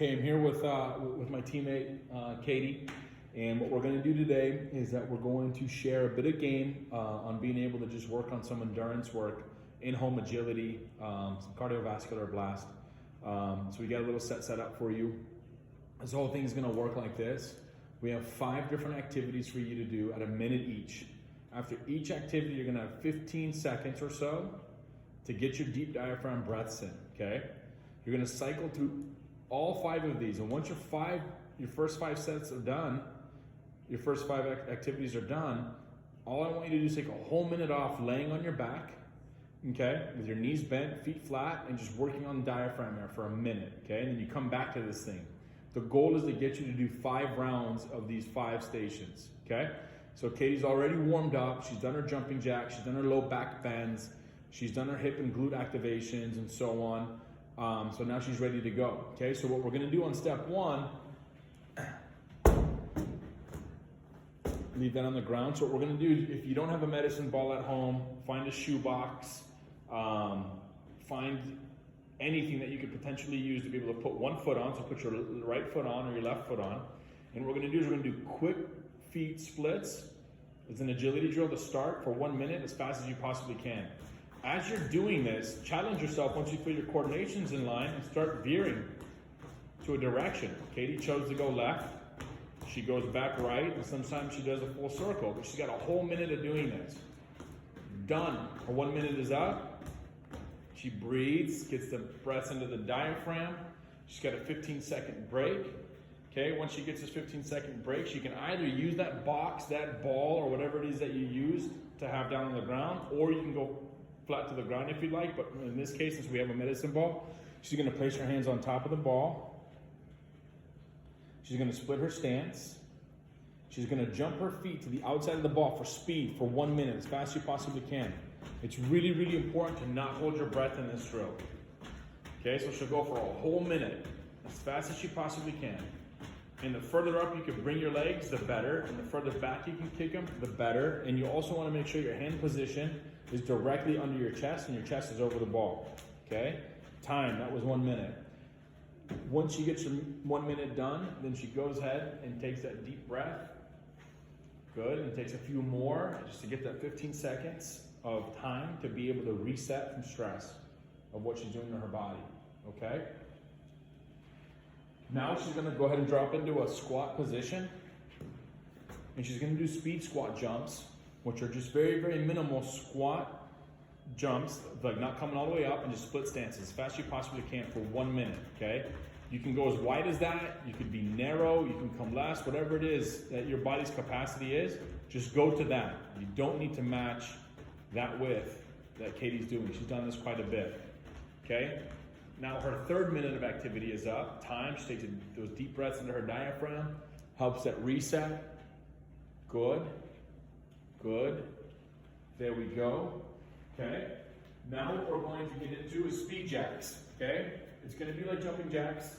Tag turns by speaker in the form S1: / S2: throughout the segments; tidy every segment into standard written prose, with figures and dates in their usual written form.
S1: Okay, I'm here with my teammate Katie, and what we're going to do today is that we're going to share a bit of game on being able to just work on some endurance work, in-home agility, some cardiovascular blast. So we got a little set up for you. This whole thing is going to work like this. We have 5 different activities for you to do at a minute each. After each activity, you're going to have 15 seconds or so to get your deep diaphragm breaths in. Okay, you're going to cycle through all 5 of these, and once your first 5 sets are done, your first 5 activities are done, all I want you to do is take a whole minute off laying on your back, okay, with your knees bent, feet flat, and just working on the diaphragm there for a minute, okay, and then you come back to this thing. The goal is to get you to do 5 rounds of these 5 stations, okay? So Katie's already warmed up, she's done her jumping jack, she's done her low back bends, she's done her hip and glute activations and so on. So now she's ready to go, okay? So what we're gonna do on step 1, leave that on the ground. So what we're gonna do, if you don't have a medicine ball at home, find a shoebox, find anything that you could potentially use to be able to put one foot on. So put your right foot on or your left foot on. And what we're gonna do is we're gonna do quick feet splits. It's an agility drill to start for 1 minute as fast as you possibly can. As you're doing this, challenge yourself once you feel your coordination's in line and start veering to a direction. Katie chose to go left. She goes back right, and sometimes she does a full circle, but she's got a whole minute of doing this. Done. Her 1 minute is up. She breathes, gets the breaths into the diaphragm. She's got a 15-second break. Okay, once she gets this 15-second break, she can either use that box, that ball, or whatever it is that you used to have down on the ground, or you can go flat to the ground if you'd like, but in this case, since we have a medicine ball, she's going to place her hands on top of the ball. She's going to split her stance. She's going to jump her feet to the outside of the ball for speed for 1 minute, as fast as you possibly can. It's really, really important to not hold your breath in this drill. Okay, so she'll go for a whole minute, as fast as she possibly can. And the further up you can bring your legs, the better. And the further back you can kick them, the better. And you also want to make sure your hand position is directly under your chest and your chest is over the ball. Okay? Time, that was 1 minute. Once she gets her 1 minute done, then she goes ahead and takes that deep breath. Good, and takes a few more just to get that 15 seconds of time to be able to reset from stress of what she's doing to her body. Okay? Now she's going to go ahead and drop into a squat position, and she's going to do speed squat jumps, which are just very, very minimal squat jumps, like not coming all the way up, and just split stances as fast as you possibly can for 1 minute, okay? You can go as wide as that, you could be narrow, you can come less, whatever it is that your body's capacity is, just go to that. You don't need to match that width that Katie's doing. She's done this quite a bit, okay? Now her 3rd minute of activity is up. Time, she takes those deep breaths into her diaphragm, helps that reset. Good, good. There we go, okay? Now what we're going to get into is speed jacks, okay? It's gonna be like jumping jacks,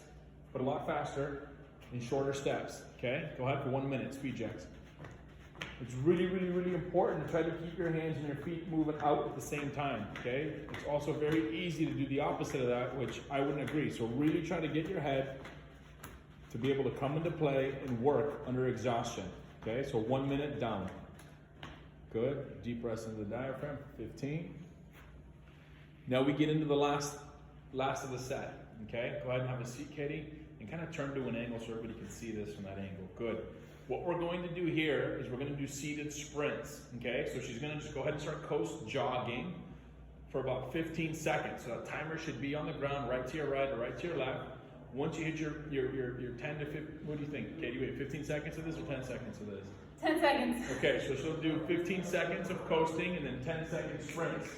S1: but a lot faster in shorter steps, okay? Go ahead for 1 minute, speed jacks. It's really, really, really important to try to keep your hands and your feet moving out at the same time, okay? It's also very easy to do the opposite of that, which I wouldn't agree. So really try to get your head to be able to come into play and work under exhaustion, okay? So 1 minute down. Good, deep breaths into the diaphragm, 15. Now we get into the last of the set, okay? Go ahead and have a seat, Katie, and kind of turn to an angle so everybody can see this from that angle. Good. What we're going to do here is we're going to do seated sprints, okay? So she's going to just go ahead and start coast jogging for about 15 seconds. So that timer should be on the ground, right to your right or right to your left. Once you hit your 10 to 15, what do you think, Katie? Wait, 15 seconds of this or 10 seconds of this?
S2: 10 seconds.
S1: Okay, so she'll do 15 seconds of coasting and then 10-second sprints.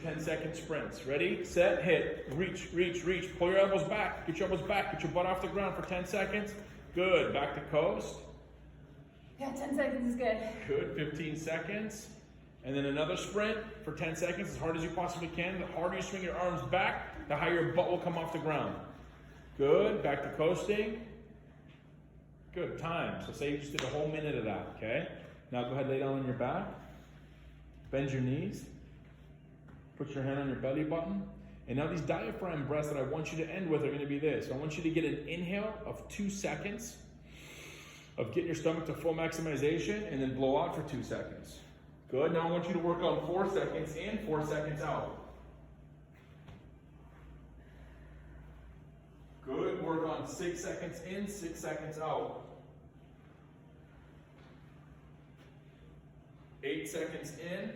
S1: 10-second sprints. Ready, set, hit. Reach, reach, reach. Pull your elbows back. Get your elbows back. Get your butt off the ground for 10 seconds. Good. Back to coast.
S2: Yeah, 10 seconds is good.
S1: Good. 15 seconds. And then another sprint for 10 seconds, as hard as you possibly can. The harder you swing your arms back, the higher your butt will come off the ground. Good. Back to coasting. Good. Time. So say you just did a whole minute of that, okay? Now go ahead, lay down on your back. Bend your knees. Put your hand on your belly button. And now these diaphragm breaths that I want you to end with are going to be this. I want you to get an inhale of 2 seconds of getting your stomach to full maximization, and then blow out for 2 seconds. Good. Now I want you to work on 4 seconds in, 4 seconds out. Good. Work on 6 seconds in, 6 seconds out. 8 seconds in,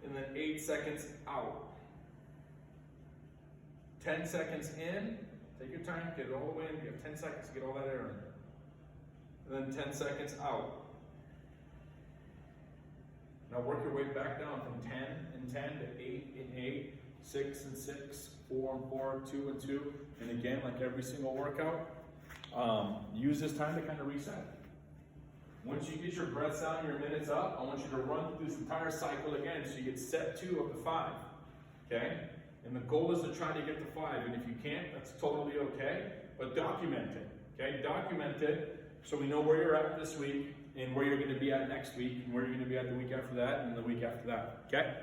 S1: and then 8 seconds out. 10 seconds in. Take your time, get it all the way in. You have 10 seconds to get all that air in. And then 10 seconds out. Now work your way back down from 10 and 10 to 8 and 8, 6 and 6, 4 and 4, 2 and 2. And again, like every single workout, use this time to kind of reset. Once you get your breaths down, your minutes up, I want you to run through this entire cycle again so you get set 2 of the 5. Okay? And the goal is to try to get to 5. And if you can't, that's totally okay. But document it. Okay? Document it so we know where you're at this week and where you're going to be at next week and where you're going to be at the week after that and the week after that. Okay?